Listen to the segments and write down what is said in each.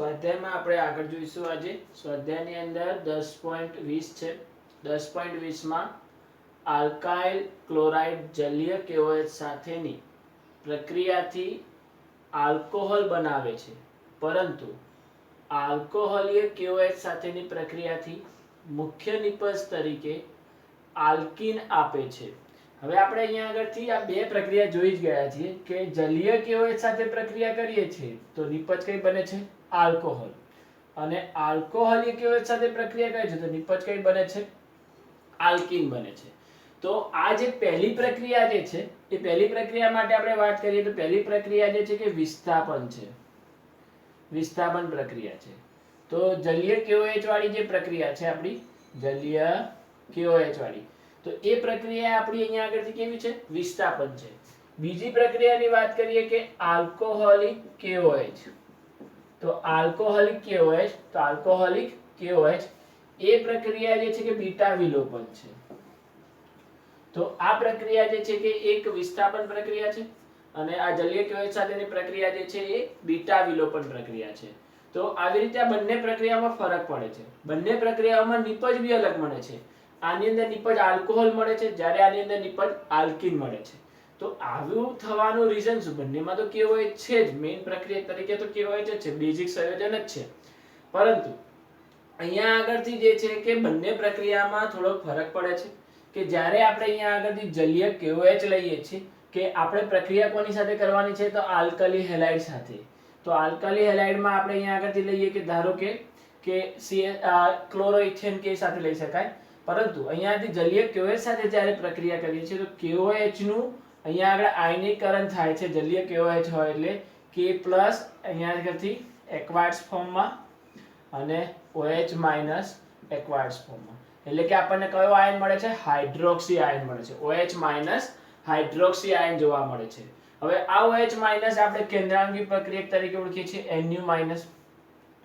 સ્વાધ્યાયમાં આપણે આગળ જોઈશું. આજે સ્વાધ્યાયની અંદર 10.20 છે. 10.20માં આલ્કાઇલ ક્લોરાઇડ જલીય KOH સાથેની પ્રક્રિયાથી આલ્કોહોલ બનાવે છે, પરંતુ આલ્કોહોલીય KOH સાથેની પ્રક્રિયાથી મુખ્ય નિપજ તરીકે આલ્કીન આપે છે. હવે આપણે અહીંયા આગળથી આ બે પ્રક્રિયા જોઈ જ ગયા છીએ કે જલીય KOH સાથે પ્રક્રિયા કરીએ છીએ તો નિપજ કઈ બને છે? આલ્કોહોલ. અને આલ્કોહોલીય KOH સાથે પ્રક્રિયા કરીએ છીએ તો નિપજ કઈ બને છે? આલ્કીન બને છે. તો આ જે પહેલી પ્રક્રિયા જે છે એ પહેલી પ્રક્રિયા માટે આપણે વાત કરીએ તો પહેલી પ્રક્રિયા જે છે કે વિસ્થાપન છે. વિસ્થાપન પ્રક્રિયા છે. તો જલીય KOH વાળી જે પ્રક્રિયા છે આપણી જલીય KOH વાળી, તો એ પ્રક્રિયા આપણી અહીંયા આગળથી કેવી છે? વિસ્થાપન છે. બીજી પ્રક્રિયાની વાત કરીએ કે આલ્કોહોલિક KOH. તો આલ્કોહોલિક KOH એ પ્રક્રિયા જે છે કે બીટા વિલોપન છે. તો આ પ્રક્રિયા જે છે કે એક વિસ્થાપન પ્રક્રિયા છે અને આ જલીય KOH સાથેની પ્રક્રિયા જે છે એ બીટા વિલોપન પ્રક્રિયા છે. તો આવી રીતે આ બંને પ્રક્રિયામાં ફરક પડે છે. બંને પ્રક્રિયાઓમાં નિપજ બી અલગ મળે છે. આની અંદર નિપજ આલ્કોહોલ મળે છે, જ્યારે આની અંદર નિપજ આલ્કીન મળે છે. તો આવું થવાનું રીઝન શું? બંનેમાં તો KOH છે જ, મેઇન પ્રક્રિયા તરીકે તો KOH જ છે, બેઝિક સંયોજન જ છે. પરંતુ અહીંયા આગળથી જે છે કે બંને પ્રક્રિયામાં થોડો ફરક પડે છે કે જ્યારે આપણે અહીંયા આગળથી જલીય KOH લઈએ છીએ કે આપણે પ્રક્રિયા કોની સાથે કરવાની છે? તો આલ્કલી હેલાઇડ સાથે. તો આલ્કલી હેલાઇડમાં આપણે અહીંયા આગળથી લઈએ કે ધારો કે ક્લોરોઇથેન કે સાથે લઈ શકાય. પરંતુ અહીંયાથી જલીય KOH સાથે જ્યારે પ્રક્રિયા કરીએ છીએ તો KOH નું અહીંયા આગળ આયનીકરણ થાય છે. જલીય KOH હોય એટલે K+ અહીંયા આગળથી એક્વાયર્ડ ફોર્મમાં અને OH- એક્વાયર્ડ ફોર્મમાં. એટલે કે આપણને કયો આયન મળે છે? હાઇડ્રોક્સી આયન મળે છે. OH- હાઇડ્રોક્સી આયન જોવા મળે છે. હવે આ OH- આપણે કેન્દ્રાંગી પ્રક્રિયક તરીકે ઓળખીએ છીએ Nu-.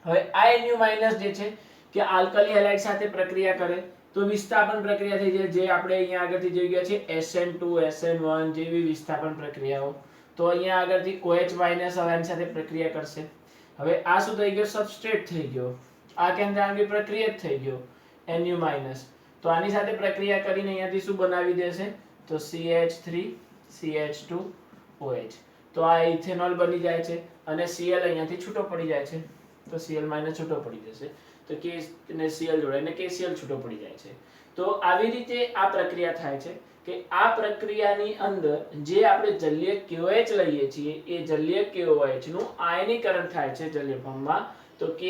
હવે આ Nu- જે છે કે આલ્કલી હેલાઇડ સાથે પ્રક્રિયા કરે તો વિસ્થાપન પ્રક્રિયા થઈ જાય, જે આપણે અહીંયા આગળથી જોઈ ગયા છે SN2 SN1 જેવી વિસ્થાપન પ્રક્રિયાઓ. તો અહીંયા આગળથી OH- હવે આની સાથે પ્રક્રિયા કરશે. હવે આ શું થઈ ગયો? સબસ્ટ્રેટ થઈ ગયો. આ કેન્દ્રાંગી પ્રક્રિયક થઈ ગયો Nu-. તો આની સાથે પ્રક્રિયા કરીને અહીંયાથી શું બનાવી દેશે? તો CH3 CH2 OH. તો આ ઇથેનોલ બની જાય છે અને Cl અહીંયાથી છૂટો પડી જાય છે. તો Cl- છૂટો પડી જશે. તો K અને Cl જોડાઈને KCl છૂટો પડી જાય છે. તો આવી રીતે આ પ્રક્રિયા થાય છે કે આ પ્રક્રિયાની અંદર જે આપણે જલીય KOH લઈએ છીએ એ જલીય KOH નું આયનીકરણ થાય છે જલીય ફોર્મમાં. તો K+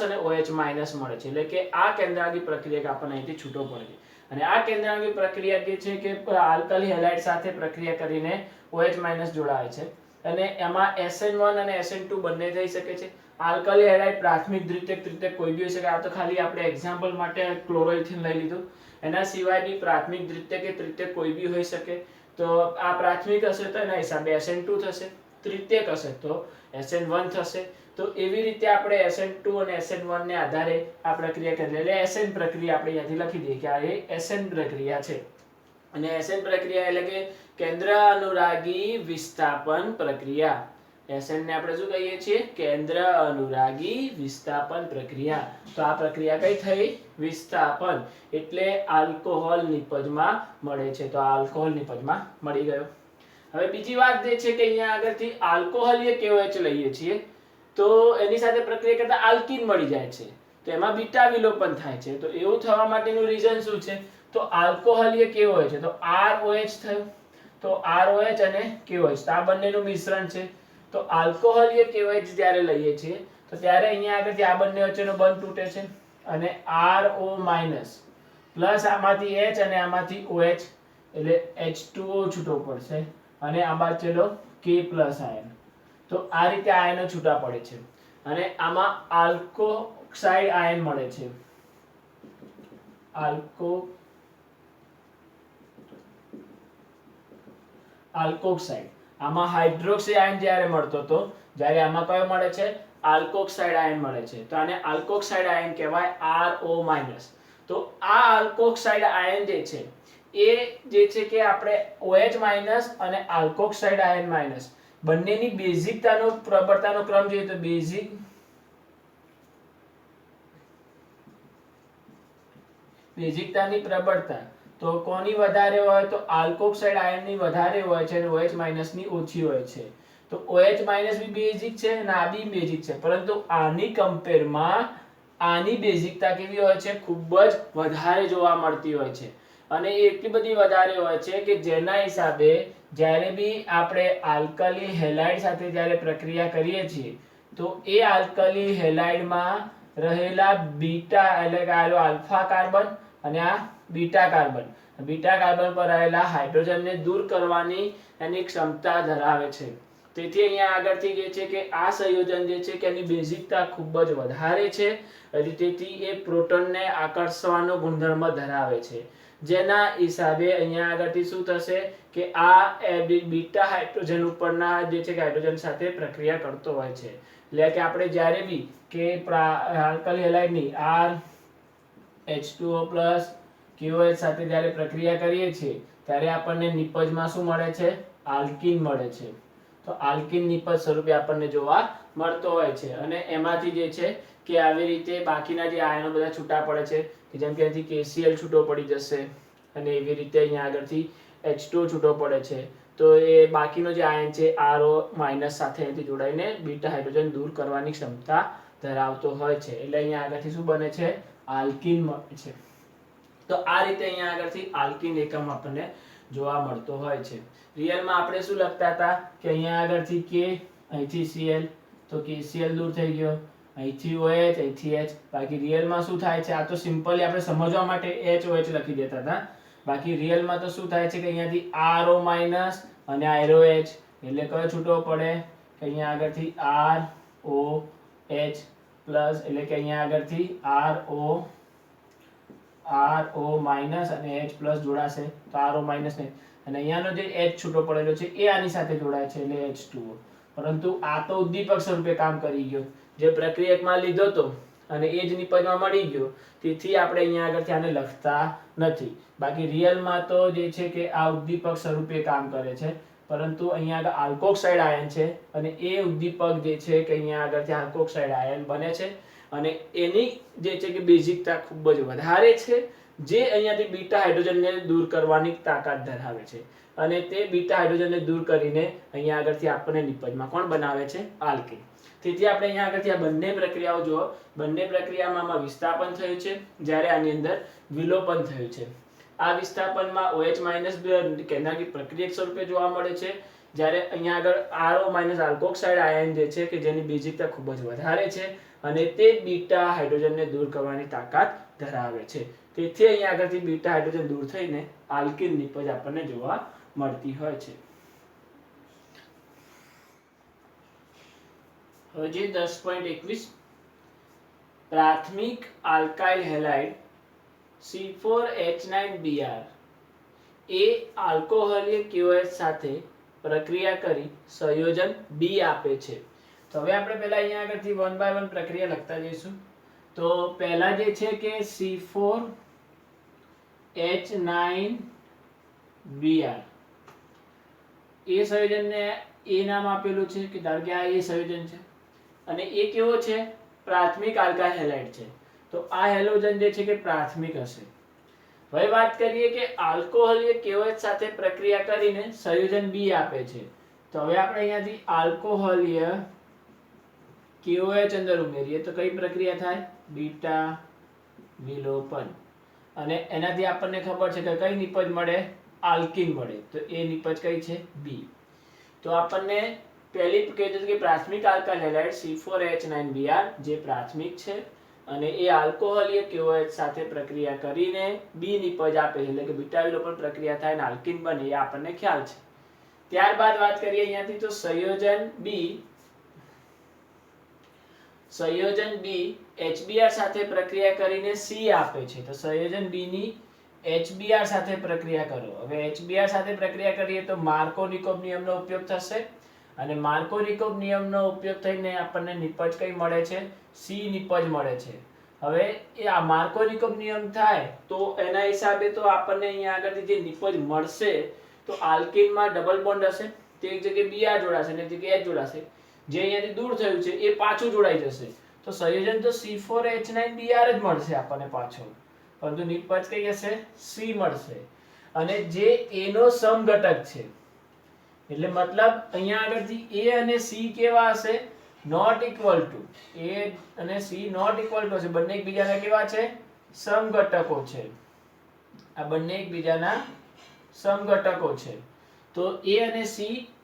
અને OH- મળે છે. એટલે કે આ કેન્દ્રાંગી પ્રક્રિયક આપણને અહીંથી છૂટો પડે છે. અને આ કેન્દ્રાંગી પ્રક્રિયા જે છે કે આલ્કલી હેલાઇડ સાથે પ્રક્રિયા કરીને OH- જોડાય છે અને એમાં SN1 અને SN2 બંને થઈ શકે છે. આલ્કલી હેલાઇડ પ્રાથમિક દ્વિતીયક કોઈ બી હોઈ શકે. આ તો ખાલી આપણે એક્ઝામ્પલ માટે ક્લોરોઇથેન લઈ લીધું. એના સિવાય બી પ્રાથમિક દ્વિતીયક કે તૃતીયક કોઈ બી હોઈ શકે. તો આ પ્રાથમિક હશે તો એના હિસાબે SN2 થશે, તૃતીયક હશે તો SN1 થશે. તો એવી રીતે આપણે SN2 અને SN1 ને આધારે આ પ્રક્રિયા કરી એટલે SN પ્રક્રિયા આપણે અહીંયાથી લખી દઈએ કે આ એ SN પ્રક્રિયા છે. અને SN પ્રક્રિયા એટલે કે કેન્દ્ર અનુરાગી વિસ્થાપન પ્રક્રિયા. SN ને આપણે શું કહીએ છીએ? કેન્દ્ર અનુરાગી વિસ્થાપન પ્રક્રિયા. તો આ પ્રક્રિયા કઈ થઈ? વિસ્થાપન. એટલે આલ્કોહોલ નિપજમાં મળે છે. તો આલ્કોહોલ નિપજમાં મળી ગયો. હવે બીજી વાત એ છે કે અહીંયા આગળથી આલ્કોહોલીય KOH લઈએ છીએ તો એની સાથે પ્રક્રિયા કરતા આલ્કીન મળી જાય છે. તો એમાં બીટા વિલોપન થાય છે. તો એવું થવા માટેનું રીઝન શું છે? તો આલ્કોહોલીય KOH છે તો ROH થયું. તો ROH અને KOH તો આ બંનેનું મિશ્રણ છે. તો આલ્કોહોલીય KOH જ્યારે લઈએ છીએ તો ત્યારે અહીંયા આગળથી આ બંને વચ્ચેનો બંધ તૂટે છે અને RO- પ્લસ આમાંથી H અને આમાંથી OH એટલે H2O છૂટો પડશે અને આ બાજુનો K+ આયન. તો આ રીતે આયનો છૂટા પડે છે અને આમાં આલ્કોક્સાઇડ આયન મળે છે. આલ્કોક્સાઇડ. આમાં હાઇડ્રોક્સી આયન જ્યારે મળતો હતો, જ્યારે આમાં કયો મળે છે? આલ્કોક્સાઇડ આયન મળે છે. તો આને આલ્કોક્સાઇડ આયન કહેવાય RO-. તો આ આલ્કોક્સાઇડ આયન જે છે એ જે છે કે આપણે OH- અને આલ્કોક્સાઇડ આયન- બંનેની બેઝિકતાનો પ્રબળતાનો ક્રમ જોઈએ તો બેઝિક બેઝિકતાની પ્રબળતા તો કોની વધારે હોય તો આલ્કોક્સાઇડ આયનની વધારે હોય છે અને OH- ની ઓછી હોય છે. તો OH- બી બેઝિક છે અને આ બી બેઝિક છે, પરંતુ આની કમ્પેરમાં આની બેઝિકતા કેવી હોય છે? ખૂબ જ વધારે જોવા મળતી હોય છે. અને એ એટલી બધી વધારે હોય છે કે જેના હિસાબે જ્યારે બી આપણે આલ્કલી હેલાઇડ સાથે જ્યારે પ્રક્રિયા કરીએ છીએ તો એ આલ્કલી હેલાઇડમાં રહેલા બીટા એટલે કે આ આલ્ફા કાર્બન અને આ બીટા કાર્બન પર રહેલા હાઇડ્રોજનને દૂર કરવાની એની ક્ષમતા ધરાવે છે. તેથી અહીંયા આગળથી જે છે કે આ સંયોજન જે છે કે એની બેઝિકતા ખૂબ જ વધારે છે અને તેથી એ પ્રોટોનને આકર્ષવાનો ગુણધર્મ ધરાવે છે. જેના હિસાબે અહીંયા આગળથી શું થશે કે આ બીટા હાઇડ્રોજન ઉપરના જે છે કે હાઇડ્રોજન સાથે પ્રક્રિયા કરતો હોય છે. એટલે કે આપણે જ્યારે બી કે આલ્કલી હેલાઇડની RH2O+ KOH સાથે જ્યારે પ્રક્રિયા કરીએ છીએ ત્યારે આપણને નિપજમાં શું મળે છે? આલ્કીન મળે છે. તો આલ્કીન નિપજ સ્વરૂપે આપણને જોવા મળતો હોય છે અને એમાંથી જે છે કે આવી રીતે બાકીના જે આયનો બધા છૂટા પડે છે કે જેમ કે અહીંથી KCl છૂટો પડી જશે અને એવી રીતે અહીંયા આગળથી H2O છૂટો પડે છે. તો એ બાકીનો જે આયન છે RO- સાથે અહીંથી જોડાઈને બીટા હાઇડ્રોજન દૂર કરવાની ક્ષમતા ધરાવતો હોય છે. એટલે અહીંયા આગળથી શું બને છે? આલ્કીન મળે છે. તો આ રીતે અહીંયા આગળથી આલ્કીન એકમ આપણને જોવા મળતો હોય છે. રિયલમાં આપણે શું લખતા હતા કે અહીંયા આગળથી K અહીંથી Cl તો KCl દૂર થઈ ગયો, અહીંથી OH અહીંથી H. બાકી રિયલમાં શું થાય છે? આ તો સિમ્પલી આપણે સમજવા માટે HOH લખી દેતા હતા. બાકી રિયલમાં તો શું થાય છે કે અહીંયાથી RO- અને આ ROH એટલે કયો છૂટો પડે કે અહીંયા આગળથી ROH પ્લસ એટલે કે અહીંયા આગળથી RO- અને H પ્લસ જોડાશે તો RO- ને અને અહીંયાનો જે H છૂટો પડેલો છે એ આની સાથે જોડાય છે એટલે H2O. પરંતુ આ તો ઉદ્દીપક સ્વરૂપે કામ કરી ગયો, જે પ્રક્રિયકમાં લીધો તો અને એ જ નિપજમાં મળી ગયો, તેથી આપણે અહીંયા આગળથી આને લખતા નથી. બાકી રિયલમાં તો જે છે કે આ ઉદ્દીપક સ્વરૂપે કામ કરે છે, પરંતુ અહીંયા આગળ આલ્કોક્સાઇડ આયન છે અને એ ઉદ્દીપક જે છે કે અહીંયા આગળથી આલ્કોક્સાઇડ આયન બને છે અને એની જે છે કે બેઝિકતા ખૂબ જ વધારે છે, જે અહીંયાથી બીટા હાઇડ્રોજનને દૂર કરવાની તાકાત ધરાવે છે અને તે બીટા હાઇડ્રોજનને દૂર કરીને અહીંયા આગળથી આપણને નિપજમાં કોણ બનાવે છે? આલ્કીન. તેથી આપણે અહીંયા આગળથી આ બંને પ્રક્રિયાઓ જુઓ. બંને પ્રક્રિયામાં વિસ્થાપન થયું છે જ્યારે આની અંદર વિલોપન થયું છે. આ વિસ્થાપનમાં OH- કેન્દ્રાંકિત પ્રક્રિયક સ્વરૂપે જોવા મળે છે, જ્યારે અહીંયા આગળ RO- આલ્કોક્સાઇડ આયન જે છે કે જેની બેઝિકતા ખૂબ જ વધારે છે અને તે બીટા હાઇડ્રોજનને દૂર કરવાની તાકાત ધરાવે છે. તેથી અહીંયા આગળથી બીટા હાઇડ્રોજન દૂર થઈને આલ્કીન નિપજ આપણને જોવા મળતી હોય છે. હવે જે 10.21 પ્રાથમિક આલ્કાઇલ હેલાઇડ C4H9Br એ આલ્કોહોલિક KOH સાથે પ્રક્રિયા કરી સંયોજન B આપે છે. તો હવે આપણે પહેલા અહીંયા આગળથી 1 by 1 પ્રક્રિયા લખતા જઈશું. તો પહેલા જે છે કે C4H9Br એ સંયોજનને એ નામ આપેલું છે કે ધારો કે આ એ સંયોજન છે અને એ કેવો છે? પ્રાથમિક આલ્કાઇલ હેલાઇડ છે. તો આ હેલોજન જે છે કે પ્રાથમિક હશે. હવે વાત કરીએ કે આલ્કોહોલિક KOH સાથે પ્રક્રિયા કરીને સંયોજન B આપે છે. તો હવે આપણે અહીંયાથી આલ્કોહોલિક KOH અંદર ઉમેરીએ તો કઈ પ્રક્રિયા થાય? બીટા વિલોપન. અને એનાથી આપણને ખબર છે કે કઈ નિપજ મળે? આલ્કીન મળે. તો એ નિપજ કઈ છે? B. તો આપણને પહેલી કીધું કે પ્રાથમિક આલ્કાઇલ હેલાઇડ C4H9Br જે પ્રાથમિક છે અને એ આલ્કોહોલિક KOH સાથે પ્રક્રિયા કરીને B નિપજ આપે છે, એટલે કે બીટા વિલોપન પ્રક્રિયા થાય અને આલ્કીન બને, એ આપણને ખ્યાલ છે. ત્યારબાદ વાત કરીએ અહીંયાથી તો સંયોજન B HBr સાથે પ્રક્રિયા કરીને C આપે છે. તો સંયોજન B ની HBr સાથે પ્રક્રિયા કરો. હવે HBr સાથે પ્રક્રિયા કરીએ તો માર્કોનિકોવ નિયમનો ઉપયોગ થશે અને માર્કોનિકોવ નિયમનો ઉપયોગ થઈને આપણને નિપજ કઈ મળે છે? C નિપજ મળે છે. હવે એ આ માર્કોનિકોવ નિયમ થાય તો એના હિસાબે તો આપણને અહીંયા આગળથી જે નિપજ મળશે તો આલ્કીનમાં ડબલ બોન્ડ હશે, તે એક જગ્યાએ Br જોડાશે ને એક જગ્યાએ H જોડાશે, જે અહીંયાથી દૂર થયું છે એ પાછું જોડાઈ જશે. તો સંયોજન તો C4H9Br જ મળશે આપણને પાછું. પરંતુ નિપજ કઈ હશે? C મળશે. અને જે A નો સમઘટક છે એટલે મતલબ અહીંયા આગળથી A અને C કેવા હશે? Not equal to. A અને C નોટ ઇક્વલ ટુ હશે. બંને એકબીજાના કેવા છે? સમઘટકો છે. આ બંને એકબીજાના સમઘટકો છે. તો A અને C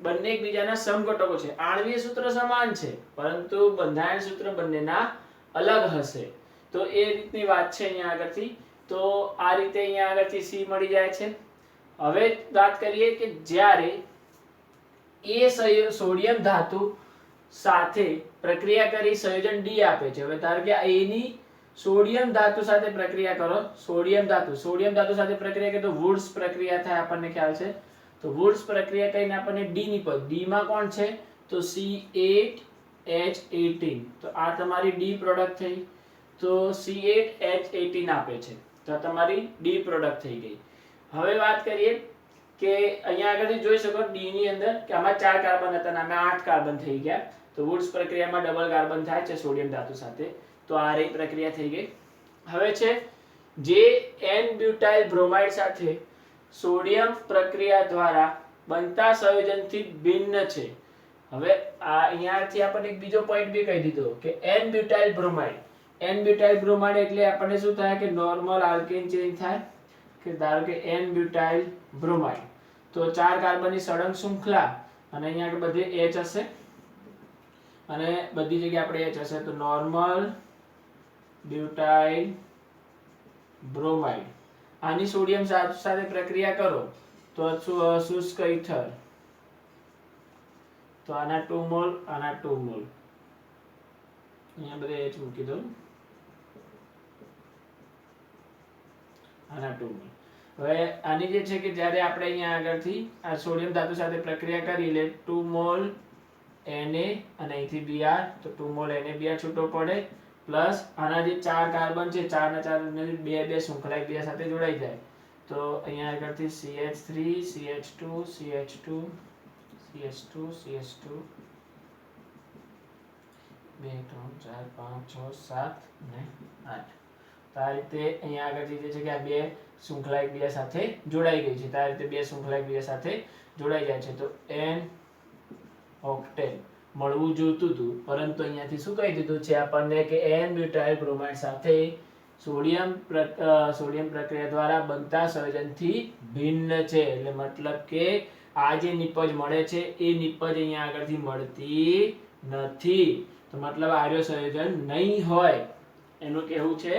બંને એકબીજાના સમઘટકો છે. આણ્વિય સૂત્ર સમાન છે પરંતુ બંધારણ સૂત્ર બંનેના અલગ હશે. તો એ રીતની વાત છે અહીંયા આગળથી. તો આ રીતે અહીંયા આગળથી C મળી જાય છે. હવે વાત કરીએ કે જ્યારે A સોડિયમ ધાતુ સાથે પ્રક્રિયા કરી સંયોજન D આપે છે. હવે ધારો કે A ની સોડિયમ ધાતુ સાથે પ્રક્રિયા કરો. સોડિયમ ધાતુ સાથે પ્રક્રિયા કરે તો વુડ્સ પ્રક્રિયા થાય, આપણને ખ્યાલ છે. તો વુડ્સ પ્રક્રિયા કરીને આપણને D નીપજ. D માં કોણ છે? તો C8H18. તો આ તમારી D પ્રોડક્ટ થઈ. તો C8H18 આપે છે. તો આ તમારી D પ્રોડક્ટ થઈ ગઈ. હવે વાત કરીએ કે અહીંયા આગળથી જોઈ શકો D ની અંદર કે આમાં 4 કાર્બન હતા અને આમાં 8 કાર્બન થઈ ગયા. તો વુડ્સ પ્રક્રિયામાં ડબલ કાર્બન થાય છે સોડિયમ ધાતુ સાથે. તો આ રહી પ્રક્રિયા થઈ ગઈ. હવે છે જે N-બ્યુટાઇલ બ્રોમાઇડ સાથે સોડિયમ પ્રક્રિયા દ્વારા બનતા સંયોજનથી ભિન્ન છે. હવે આ અહીંયાથી આપણને એક બીજો પોઈન્ટ બી કહી દીધો કે N-બ્યુટાઇલ બ્રોમાઇડ. N-બ્યુટાઇલ બ્રોમાઇડ એટલે આપણને શું થાય કે નોર્મલ આલ્કેન ચેન્જ થાય કે ધારો કે N-બ્યુટાઇલ બ્રોમાઇડ. તો 4 કાર્બનની સળંગ શૃંખલા અને અહીંયા આગળ બધે H હશે અને બધી જગ્યાએ આપણે H હશે. તો નોર્મલ બ્યુટાઇલ બ્રોમાઇડ. આની સોડિયમ સાથે પ્રક્રિયા કરો તો શુષ્ક ઇથર. તો આના 2 મોલ, આના 2 મોલ. અહીંયા બધે H મૂકી દો. આના 2 મોલ. હવે આની જે છે કે જ્યારે આપણે અહીંયા આગળથી આ સોડિયમ ધાતુ સાથે પ્રક્રિયા કરી એટલે 2 મોલ Na અને અહીંથી Br. તો 2 મોલ NaBr છૂટો પડે પ્લસ આના જે 4 કાર્બન છે 4 ના 4 ને 2 શૃંખલા એકબીજા સાથે જોડાઈ જાય. તો અહીંયા આગળથી CH3 CH2 CH2 CH2 CH2 2 3 4 5 6 7 અને 8. તો આ રીતે અહીંયા આગળથી જે છે કે આ બે શૃંખલા એકબીજા સાથે જોડાઈ ગઈ છે. તો આ રીતે બે શૃંખલા એકબીજા સાથે જોડાઈ જાય છે. તો N ઓક્ટેન મળવું જોઈતું હતું પરંતુ અહીંયાથી શું કહી દીધું છે આપણને કે N-બ્યુટાઇલ બ્રોમાઇડ સાથે સોડિયમ પ્રક્રિયા દ્વારા બનતા સંયોજનથી ભિન્ન છે. એટલે મતલબ કે આ જે નિપજ મળે છે એ નિપજ અહીંયા આગળથી મળતી નથી. તો મતલબ આર્ય સંયોજન નહીં હોય. એનું કહેવું છે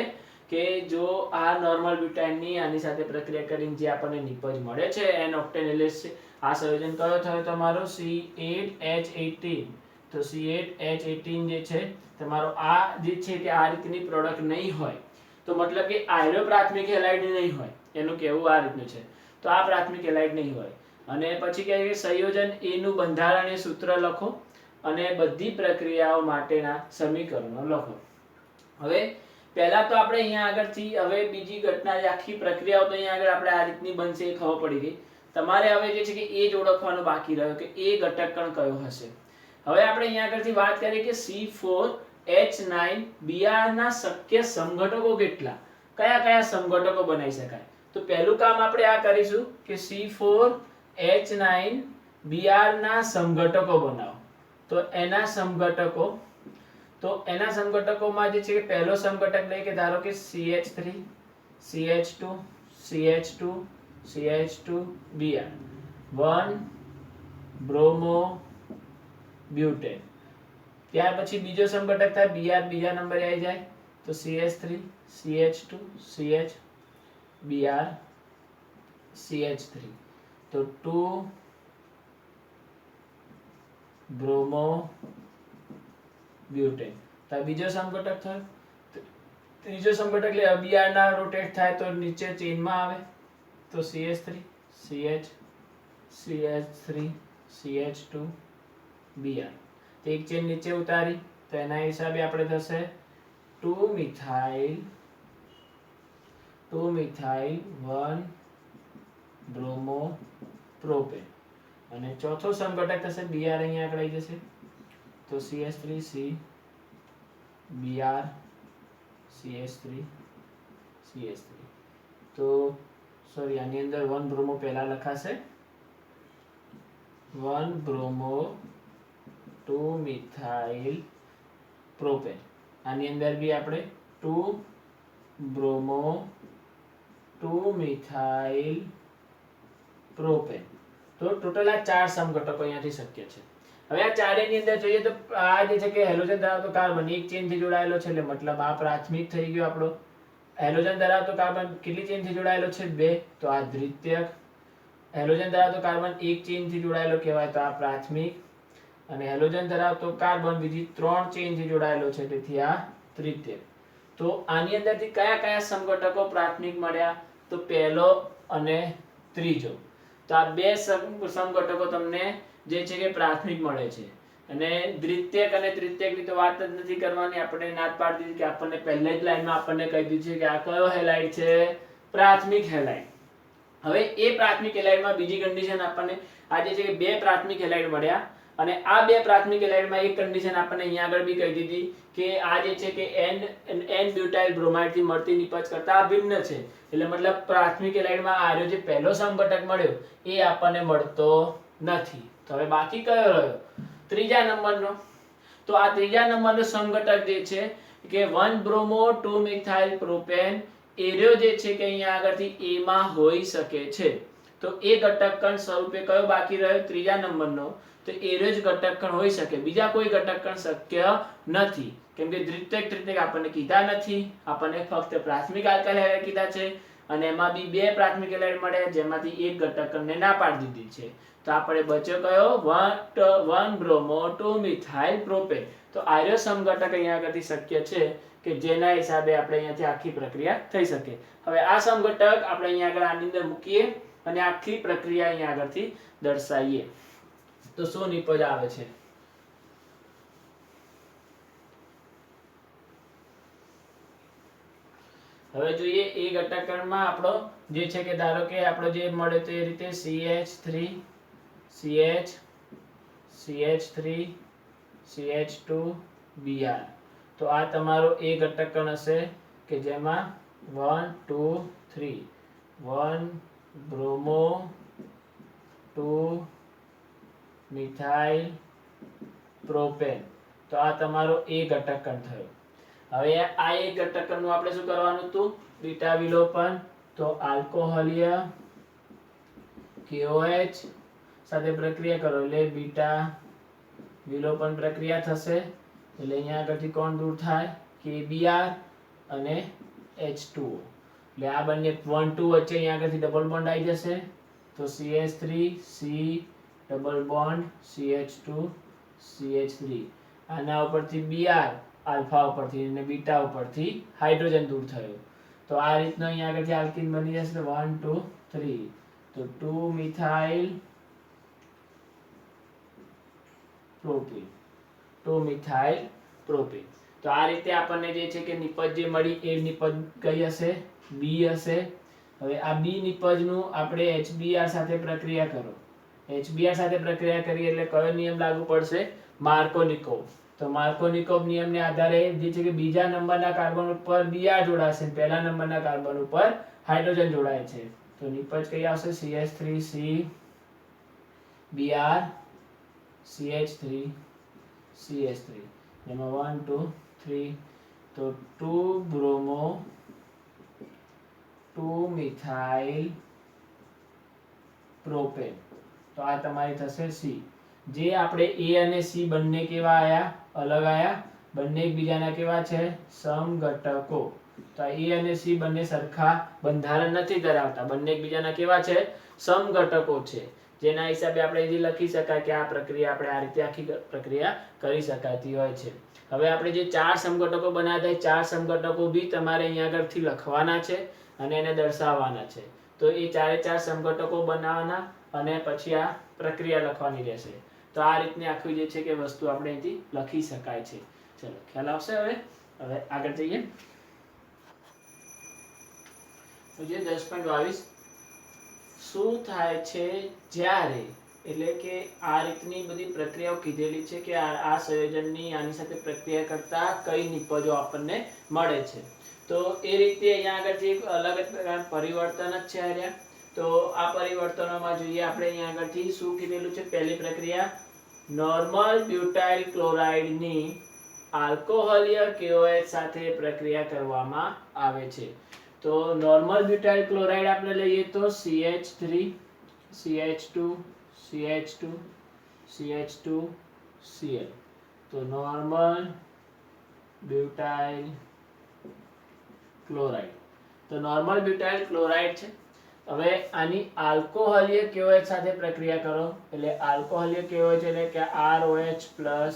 કે જો આ નોર્મલ બ્યુટાઇનની આની સાથે પ્રક્રિયા કરીને જે આપણને નિપજ મળે છે N ઓક્ટેન એટલે આ સંયોજન કયો થયો તમારો? C8H18. તો C8H18 જે છે તમારો આ જે છે કે આ રીતની પ્રોડક્ટ નહીં હોય તો મતલબ કે આયરો પ્રાથમિક હેલાઇડ નહીં હોય. એનું કહેવું આ રીતનું છે. તો આ પ્રાથમિક હેલાઇડ નહીં હોય. અને પછી કહે કે સંયોજન A નું બંધારણીય સૂત્ર લખો અને બધી પ્રક્રિયાઓ માટેના સમીકરણો લખો. હવે પહેલા તો આપણે અહીંયા આગળથી હવે બીજી ઘટના આખી પ્રક્રિયાઓ તો અહીંયા આગળ આપણે આ રીતની બનશે એ ખબર પડી ગઈ. તમારે હવે જે છે કે એ જ ઓળખવાનું બાકી રહ્યો કે એ ઘટક કણ કયો હશે. હવે આપણે અહીંયા આગળથી વાત કરીએ કે C4H9Br ના શક્ય સમઘટકો કેટલા? કયા કયા સમઘટકો બનાવી શકાય? તો પહેલું કામ આપણે આ કરીશું કે C4H9Br ના સમઘટકો બનાવો. તો એના સમઘટકોમાં જે છે કે પહેલો સમઘટક લઈએ કે ધારો કે CH3 CH2 CH2 CH2 Br 1 bromo butane. ત્યાર પછી બીજો સમઘટક થાય Br બીજા નંબરે આવી જાય તો CH3 CH2 CH Br CH3. તો 2 બ્રોમો બ્યુટેન. તો બીજો સમઘટક થયો. ત્રીજો સમઘટક એટલે Br ના રોટેટ થાય તો નીચે ચેનમાં આવે તો CH3 CH CH3 CH2 Br. તો એક ચેન નીચે ઉતારી તો એના હિસાબે આપણે થશે 2 મિથાઇલ 1 બ્રોમો પ્રોપેન. અને ચોથો સમઘટક થશે Br અહીંયા આગળ આવી જશે તો CH3 C Br CH3 CH3. તો સોરી, આની અંદર 1 બ્રોમો પહેલા લખાશે, 1 બ્રોમો 2 મિથાઇલ પ્રોપેન. આની અંદર બી આપણે 2 બ્રોમો 2 મિથાઇલ પ્રોપેન. તો ટોટલ આ 4 સમઘટકો અહીંયાથી શક્ય છે. હવે આ ચારેયની અંદર જોઈએ તો આ જે છે કે હેલોજન ધરાવતો કાર્બન એક ચેનથી જોડાયેલો છે, એટલે મતલબ આ પ્રાથમિક થઈ ગયો આપણો. હેલોજન ધરાવતો કાર્બન કેટલી ચેનથી જોડાયેલો છે? 2, તો આ દ્વિતીયક. હેલોજન ધરાવતો કાર્બન એક ચેનથી જોડાયેલો કહેવાય, તો આ પ્રાથમિક. અને હેલોજન ધરાવતો કાર્બન બીજી 3 ચેનથી જોડાયેલો છે, તેથી આ તૃતીયક. તો આની અંદરથી કયા કયા સમઘટકો પ્રાથમિક મળ્યા? તો પહેલો અને ત્રીજો. તો આ બે સમઘટકો તમને જે છે કે પ્રાથમિક મળે છે. અને દ્વિતીયક અને તૃતીયકની તો વાત જ નથી કરવાની, આપણે નાત પાડી દીધી કે આપણને પહેલી જ લાઈનમાં આપણને કહી દીધું છે કે આ કયો હેલાઇડ છે? પ્રાથમિક હેલાઇડ. હવે એ પ્રાથમિક હેલાઇડમાં બીજી કન્ડિશન આપણને આ જે છે કે બે પ્રાથમિક હેલાઇડ મળ્યા, અને આ બે પ્રાથમિક હેલાઇડમાં એક કન્ડિશન આપણને અહીંયા આગળ બી કહી દીધી કે આ જે છે કે n બ્યુટાઇલ બ્રોમાઇડ થી મળતી નિપજ કરતા ભિન્ન છે. એટલે મતલબ પ્રાથમિક હેલાઇડમાં આ જે પહેલો સમઘટક મળ્યો એ આપણને મળતો નથી. તો હવે બાકી કયો રહ્યો? ત્રીજા નંબરનો. તો આ ત્રીજા નંબરનો સમઘટક જે છે કે 1 બ્રોમો 2 મિથાઇલ પ્રોપેન, એરિયો જે છે કે અહીંયા આગળથી A માં હોઈ શકે છે. તો એ ઘટકકણ સ્વરૂપે કયો બાકી રહ્યો? ત્રીજા નંબરનો. તો એરિયો જ ઘટકકણ હોઈ શકે, બીજા કોઈ ઘટકકણ શક્ય નથી, કેમ કે દ્વિતીયક તૃતીયક આપણને કીધા નથી, આપણને ફક્ત પ્રાથમિક આલ્કાઇલ હેલાઇડ કીધા છે, અને એમાં બી બે પ્રાથમિક હેલાઇડ મળ્યા જેમાંથી એક ઘટકકણને ના પાડી દીધી છે. તો આપણે બચ્યો કયો? 1 બ્રોમો 2 મિથાઇલ પ્રોપેન. તો આર્ય સમઘટક અહીંયા આગળથી શક્ય છે કે જેના હિસાબે આપણે અહીંયાથી આખી પ્રક્રિયા થઈ શકે. હવે આ સમઘટક આપણે અહીંયા આગળ આની અંદર મૂકીએ અને આખી પ્રક્રિયા અહીંયા આગળથી દર્શાવીએ તો શું નિપજ આવે છે? હવે જોઈએ એ ઘટકકણમાં આપણો જે છે કે ધારો કે આપણો જે મળે તો એ રીતે CH3 CH CH3 CH2 Br. તો આ તમારો એ ઘટકકણ હશે કે જેમાં 1 2 3 1 બ્રોમો 2 મિથાઇલ પ્રોપેન. તો આ તમારો એ ઘટકકણ થયો. હવે આ એક ઘટકકણનું આપણે શું કરવાનું હતું? બીટા વિલોપન. તો આલ્કોહોલીય KOH સાથે પ્રક્રિયા કરો એટલે બીટા વિલોપન પ્રક્રિયા થશે. એટલે અહીંયા આગળથી કોણ દૂર થાય? KBr અને H2O. એટલે આ બંને 1 2 વચ્ચે અહીંયા આગળથી ડબલ બોન્ડ આવી જશે. તો CH3 C double bond CH2 CH3. આના ઉપરથી Br આલ્ફા ઉપરથી અને બીટા ઉપરથી હાઇડ્રોજન દૂર થયો. તો આ રીતનો અહીંયા આગળથી આલ્કીન બની જશે 1 2 3. તો 2 મિથાઇલ પ્રોપેન 2 મિથાઇલ પ્રોપેન. તો આ રીતે આપણને જે છે કે નિપજ જે મળી એ નિપજ કઈ હશે? B હશે. હવે આ B નિપજનું આપણે HBr સાથે પ્રક્રિયા કરો. HBr સાથે પ્રક્રિયા કરીએ એટલે કયો નિયમ લાગુ પડશે? માર્કોનિકોવ. તો માર્કોનિકોવ નિયમને આધારે જે છે કે બીજા નંબરના કાર્બન ઉપર Br જોડાશે, પહેલા નંબરના કાર્બન ઉપર હાઇડ્રોજન જોડાય છે. તો નિપજ કઈ આવશે? CH3C Br CH3 CH3. એમાં 1 2 3. તો 2 બ્રોમો 2 મિથાઇલ પ્રોપેન. તો આ તમારી થશે C. જે આપણે A અને C બંને કેવા આયા? અલગ આયા. બંને એકબીજાના કેવા છે? સમઘટકો. તો A અને C બંને સરખા બંધારણ નથી ધરાવતા, બંને એકબીજાના કેવા છે? સમઘટકો છે. જેના હિસાબે આપણે એ લખી શકાય કે આ પ્રક્રિયા આપણે આ રીતે આખી પ્રક્રિયા કરી શકાતી હોય છે. હવે આપણે જે 4 સમઘટકો બનાવ્યા હતા, 4 સમઘટકો બી તમારે અહીંયા આગળથી લખવાના છે અને એને દર્શાવવાના છે. તો એ 4 સમઘટકો બનાવવાના અને પછી આ પ્રક્રિયા લખવાની રહેશે. તો આ રીતની આખી જે છે કે વસ્તુ આપણે અહીંથી લખી શકાય છે. ચલો ખ્યાલ આવશે. હવે આગળ જઈએ. તો જે 10.22 શું થાય છે જ્યારે, એટલે કે આ રીતની બધી પ્રક્રિયાઓ કીધેલી છે કે આ સંયોજનની આની સાથે પ્રક્રિયા કરતા કઈ નિપજો આપણને મળે છે. તો એ રીતે અહીંયા આગળથી એક અલગ જ પ્રકારનું પરિવર્તન જ છે આ. તો આ પરિવર્તનોમાં જોઈએ આપણે અહીંયા આગળથી શું કીધેલું છે. પહેલી પ્રક્રિયા નોર્મલ બ્યુટાઇલ ક્લોરાઇડની આલ્કોહોલીય KOH સાથે પ્રક્રિયા કરવામાં આવે છે. તો નોર્મલ બ્યુટાઇલ ક્લોરાઇડ આપણે લઈએ તો CH3 CH2 CH2 CH2 Cl. તો નોર્મલ બ્યુટાઇલ ક્લોરાઇડ, તો નોર્મલ બ્યુટાઇલ ક્લોરાઇડ છે. હવે આની આલ્કોહોલીય KOH સાથે પ્રક્રિયા કરો એટલે આલ્કોહોલીય KOH એટલે કે ROH પ્લસ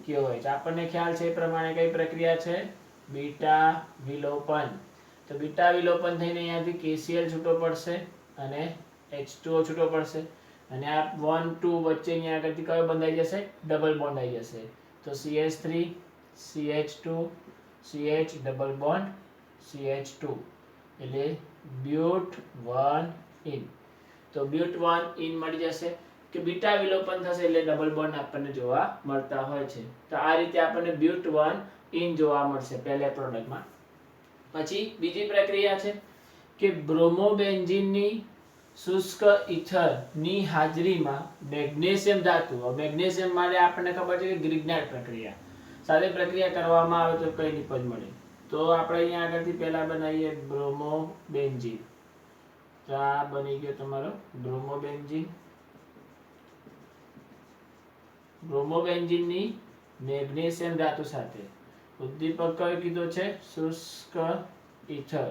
KOH. આપણને ખ્યાલ છે એ પ્રમાણે કઈ પ્રક્રિયા છે, બીટા વિલોપન. તો બીટા વિલોપન થઈને અહીંયાથી KCl છૂટો પડશે અને H2O છૂટો પડશે અને આ 1 2 વચ્ચે અહીંયા આગળથી કયો બંધાઈ જશે, ડબલ બોન્ડ આવી જશે. તો CH3 CH2 CH double bond CH2 એટલે બ્યુટ 1 ઇન. તો બ્યુટ 1 ઇન મળી જશે કે બીટા વિલોપન થશે એટલે ડબલ બોન્ડ આપણને જોવા મળતા હોય છે. તો આ રીતે આપણને બ્યુટ 1 ઇન જોવા મળશે પહેલા પ્રોડક્ટમાં. પછી બીજી પ્રક્રિયા છે કે બ્રોમોબેન્ઝીનની શુષ્ક ઇથર ની હાજરીમાં મેગ્નેશિયમ ધાતુ, મેગ્નેશિયમ માટે આપણને ખબર છે કે ગ્રિગ્નાર્ડ પ્રક્રિયા સાથે પ્રક્રિયા કરવામાં આવે તો કઈ નિપજ મળે. તો આપણે અહીંયા આગળથી પહેલા બનાવીએ બ્રોમોબેન્ઝીન. તો આ બની ગયો તમારો બ્રોમોબેન્ઝીન. બ્રોમોબેન્ઝીનની મેગ્નેશિયમ ધાતુ સાથે ઉદ્દીપક કયો કીધો છે, શુષ્ક ઇથર.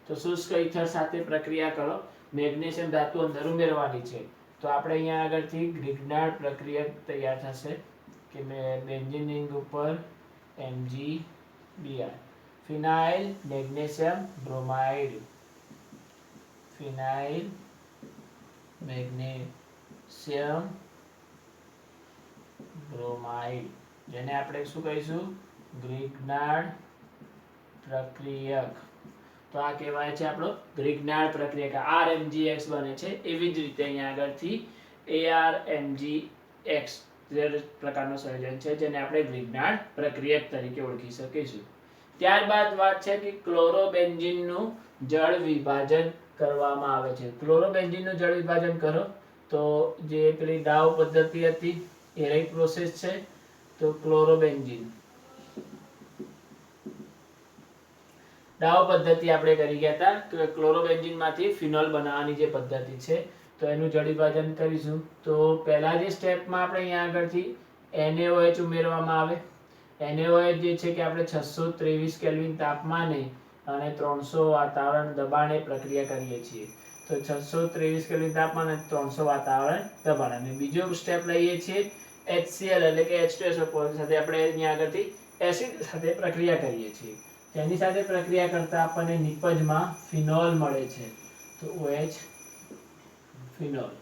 તો શુષ્ક ઇથર સાથે પ્રક્રિયા કરો, મેગ્નેશિયમ ધાતુ અંદર ઉમેરવાની છે. તો આપણે અહીંયા આગળથી ગ્રિગ્નાર્ડ પ્રક્રિયા તૈયાર થશે કે બેન્ઝીન રિંગ ઉપર MgBr, ફિનાઇલ મેગ્નેશિયમ બ્રોમાઇડ, ફિનાઇલ મેગ્નેશિયમ બ્રોમાઇડ, જેને આપણે શું કહીશું, ગ્રિગ્નાર્ડ પ્રક્રિયક. તો આ કહેવાય છે આપણો ગ્રિગ્નાર્ડ પ્રક્રિયક. RMgX બને છે. એવી જ રીતે અહીંયા આગળથી ARMgX જે પ્રકારનું સંયોજન છે જેને આપણે ગ્રિગ્નાર્ડ પ્રક્રિયક તરીકે ઓળખી શકીશું. ત્યારબાદ વાત છે કે ક્લોરોબેન્ઝીનનું જળ વિભાજન કરવામાં આવે છે. ક્લોરોબેન્ઝીનનું જળ વિભાજન કરો તો જે પેલી ડાઉ પદ્ધતિ હતી એ રહી પ્રોસેસ છે. તો ક્લોરોબેન્ઝીન ડાઉ પદ્ધતિ આપણે કરી ગયા હતા કે ક્લોરોબેન્ઝીનમાંથી ફિનોલ બનાવવાની જે પદ્ધતિ છે તો એનું જળ વિભાજન કરીશું. તો પહેલા જે સ્ટેપમાં આપણે અહીંયા આગળથી NaOH ઉમેરવામાં આવે. NaOH જે છે કે આપણે 623 કેલ્વિન તાપમાને અને 300 વાતાવરણ દબાણે પ્રક્રિયા કરીએ છીએ. તો 623 કેલ્વિન તાપમાન અને 300 વાતાવરણ દબાણ. અને બીજો સ્ટેપ લઈએ છીએ HCl એટલે કે H2SO4 સાથે આપણે અહીંયા આગળથી એસિડ સાથે પ્રક્રિયા કરીએ છીએ. તેની સાથે પ્રક્રિયા કરતા આપણને નિપજમાં ફિનોલ મળે છે. તો OH ફિનોલ.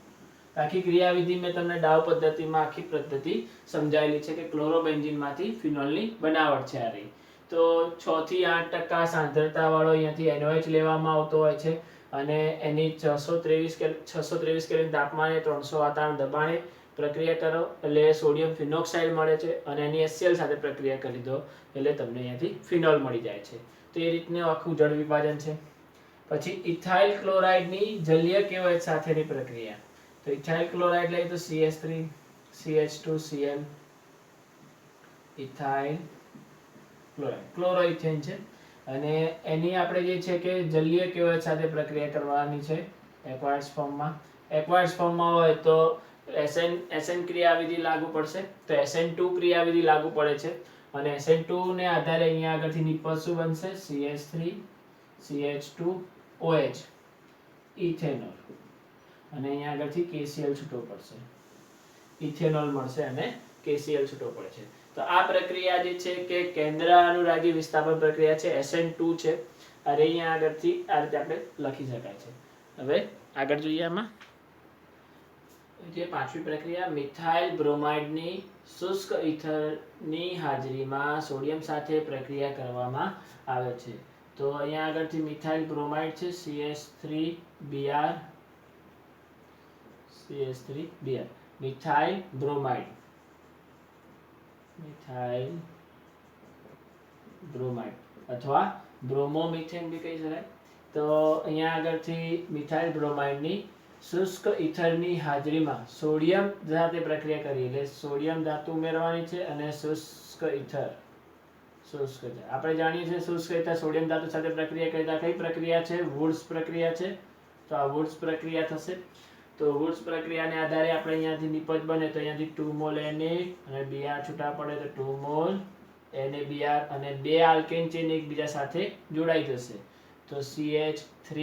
આખી ક્રિયાવિધિ મેં તમને ડાઉ પદ્ધતિમાં આખી પદ્ધતિ સમજાવેલી છે કે ક્લોરોબેન્ઝીનમાંથી ફિનોલની બનાવટ છે આ રહી. તો 6 થી 8% સાંદ્રતા વાળો અહીંયાથી NaOH લેવામાં આવતો હોય છે અને એની 623 કેલ્વિન તાપમાને 300 વાતાવરણ દબાણે પ્રક્રિયા કરો એટલે સોડિયમ ફિનોક્સાઇડ મળે છે અને એની HCl સાથે પ્રક્રિયા કરી દો એટલે તમને અહીંયાથી ફિનોલ મળી જાય છે. તો એ રીતનું આખું જળ વિભાજન છે. પછી ઇથાઇલ ક્લોરાઇડની જલીય KOH સાથેની પ્રક્રિયા. તો ઇથાઇલ ક્લોરાઇડ લઈએ તો CH3 CH2Cl, ઇથાઇલ ક્લોરાઇડ ક્લોરોઇથેન છે અને એની આપણે જે છે કે જલીય KOH સાથે પ્રક્રિયા કરવાની છે એક્વાયર્ડ ફોર્મમાં. એક્વાયર્ડ ફોર્મમાં હોય તો SN ક્રિયાવિધિ લાગુ પડશે. તો SN2 ક્રિયાવિધિ લાગુ પડે છે અને SN2 ને આધારે અહીંયા આગળથી નિપજ શું બનશે, CH3 CH2OH ઇથેનોલ અને અહીંયા આગળથી KCl છૂટો પડશે, ઇથેનોલ મળશે અને KCl છૂટો પડે છે. તો આ પ્રક્રિયા જે છે કે કેન્દ્ર અનુરાગી વિસ્થાપન પ્રક્રિયા છે, SN2 છે. અને અહીંયા આગળથી આ રીતે આપણે લખી શકાય છે. હવે આગળ જોઈએ આમાં જે પાંચમી પ્રક્રિયા મિથાઇલ બ્રોમાઇડની શુષ્ક ઇથરની હાજરીમાં સોડિયમ સાથે પ્રક્રિયા કરવામાં આવે છે. તો અહીંયા આગળથી મિથાઇલ બ્રોમાઇડ છે CH3Br, methyl bromide, methyl bromide અથવા બ્રોમોમિથેન બી કહી શકાય. તો અહીંયા આગળથી મિથાઇલ બ્રોમાઇડની શુષ્ક ઇથરની હાજરીમાં સોડિયમ સાથે પ્રક્રિયા કરી, એટલે સોડિયમ ધાતુ ઉમેરવાની છે અને શુષ્ક ઇથર. આપણે જાણીએ છીએ શુષ્ક ઇથર સોડિયમ ધાતુ સાથે પ્રક્રિયા કરતા કઈ પ્રક્રિયા છે? વુડ્સ પ્રક્રિયા છે. તો આ વુડ્સ પ્રક્રિયા થશે. તો વુડ્સ પ્રક્રિયાને આધારે આપણે અહીંયાથી નિપજ બને તો અહીંયાથી 2 મોલ Na અને Br છૂટા પડે તો 2 મોલ NaBr અને બે આલ્કેન ચેન એકબીજા સાથે જોડાઈ જશે. તો CH3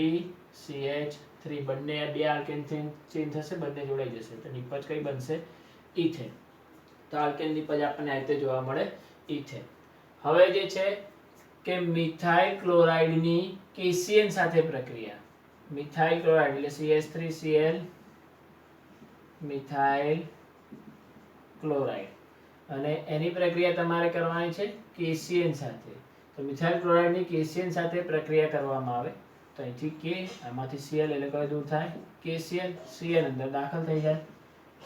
બંને બે આલ્કેન ચેન થશે, બંને જોડાઈ જશે તો નિપજ કઈ બનશે? ઇથેન. તો આલ્કેન નિપજ આપણને આ રીતે જોવા મળે, ઇથેન. હવે જે છે કે મિથાઇલ ક્લોરાઇડની કેશિયન સાથે પ્રક્રિયા. મિથાઇલ ક્લોરાઇડ એટલે CH3Cl મિથાઇલ ક્લોરાઇડ અને એની પ્રક્રિયા તમારે કરવાની છે કેશિયન સાથે. તો મિથાઇલ ક્લોરાઇડની કેશિયન સાથે પ્રક્રિયા કરવામાં આવે તો અહીંથી કે આમાંથી Cl એટલે કઈ દૂર થાય? કેશિયન. Cl અંદર દાખલ થઈ જાય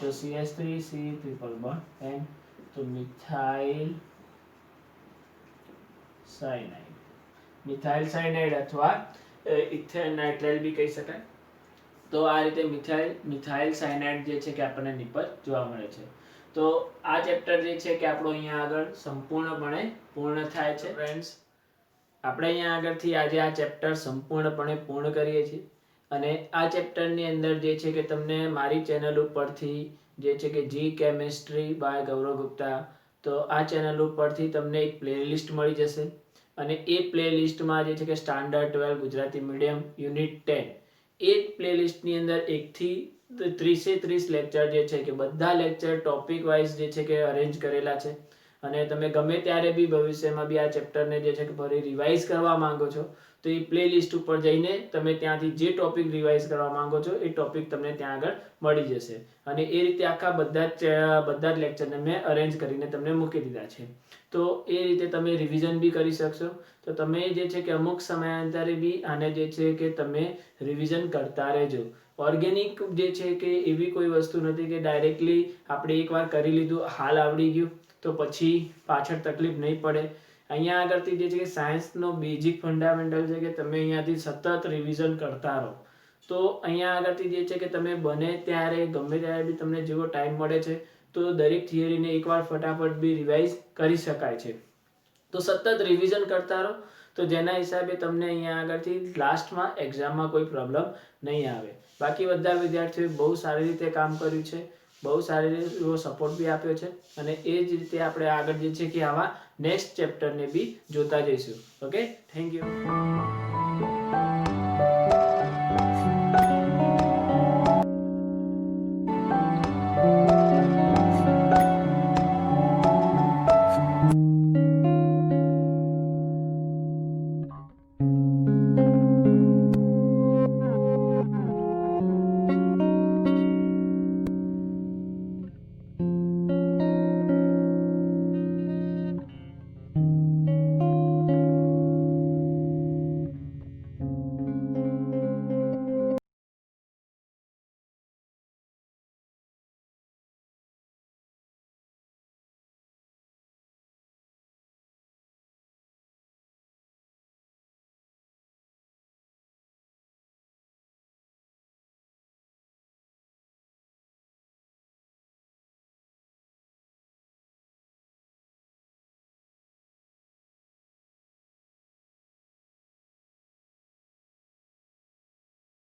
તો CH3C ટ્રિપલ બોન્ડ N. તો મિથાઇલ સાયનાઇડ. મિથાઇલ સાયનાઇડ અથવા ઇથેન નાઇટ્રાઇલ બી કહી શકાય. તો આ રીતે મિથાઇલ સાયનાઇડ જે છે કે આપણને નિપજ જોવા મળે છે. તો આ ચેપ્ટર જે છે કે આપણો અહીંયા આગળ સંપૂર્ણપણે પૂર્ણ થાય છે. ફ્રેન્ડ્સ, આપણે અહીંયા આગળથી આજે આ ચેપ્ટર સંપૂર્ણપણે પૂર્ણ કરીએ છીએ અને આ ચેપ્ટરની અંદર જે છે કે તમને મારી ચેનલ ઉપરથી જે છે કે જી કેમિસ્ટ્રી બાય ગૌરવ ગુપ્તા, તો આ ચેનલ ઉપરથી તમને એક પ્લેલિસ્ટ મળી જશે અને એ પ્લેલિસ્ટમાં જે છે કે સ્ટાન્ડર્ડ 12 ગુજરાતી મીડિયમ યુનિટ 10 એ પ્લેલિસ્ટની અંદર 1 થી 30 લેક્ચર જે છે કે બધા લેક્ચર ટોપિક વાઇઝ જે છે કે અરેન્જ કરેલા છે અને તમે ગમે ત્યારે બી ભવિષ્યમાં બી આ ચેપ્ટરને જે છે કે ફરી રિવાઇઝ કરવા માંગો છો તો એ પ્લેલિસ્ટ ઉપર જઈને તમે ત્યાંથી જે ટોપિક રિવાઇઝ કરવા માંગો છો એ ટોપિક તમને ત્યાં આગળ મળી જશે અને એ રીતે આખા બધા જ લેક્ચરને મેં અરેન્જ કરીને તમને મૂકી દીધા છે. તો એ રીતે તમે રિવિઝન બી કરી શકશો. તો તમે જે છે કે અમુક સમયાંતરે બી આને જે છે કે તમે રિવિઝન કરતા રહેજો. ઓર્ગેનિક જે છે કે એવી કોઈ વસ્તુ નથી કે ડાયરેક્ટલી આપણે એકવાર કરી લીધું, હાલ આવડી ગયું તો પછી પાછળ તકલીફ નહીં પડે. અહીંયા આગળથી જે છે કે સાયન્સનો બેઝિક ફંડામેન્ટલ છે કે તમે અહીંયાથી સતત રિવિઝન કરતા રહો. તો અહીંયા આગળથી જે છે કે તમે બને ત્યારે ગમે ત્યારે બી તમને જેવો ટાઈમ મળે છે તો દરેક થિયરીને એકવાર ફટાફટ બી રિવાઇઝ કરી શકાય છે. તો સતત રિવિઝન કરતા રહો તો જેના હિસાબે તમને અહીંયા આગળથી લાસ્ટમાં એક્ઝામમાં કોઈ પ્રોબ્લેમ નહીં આવે. બાકી બધા વિદ્યાર્થીઓએ બહુ સારી રીતે કામ કર્યું છે, બહુ સારી રીતે એવો સપોર્ટ બી આપ્યો છે અને એ જ રીતે આપણે આગળ જે છે કે આવા નેક્સ્ટ ચેપ્ટરને બી જોતા જઈશું. Okay, thank you.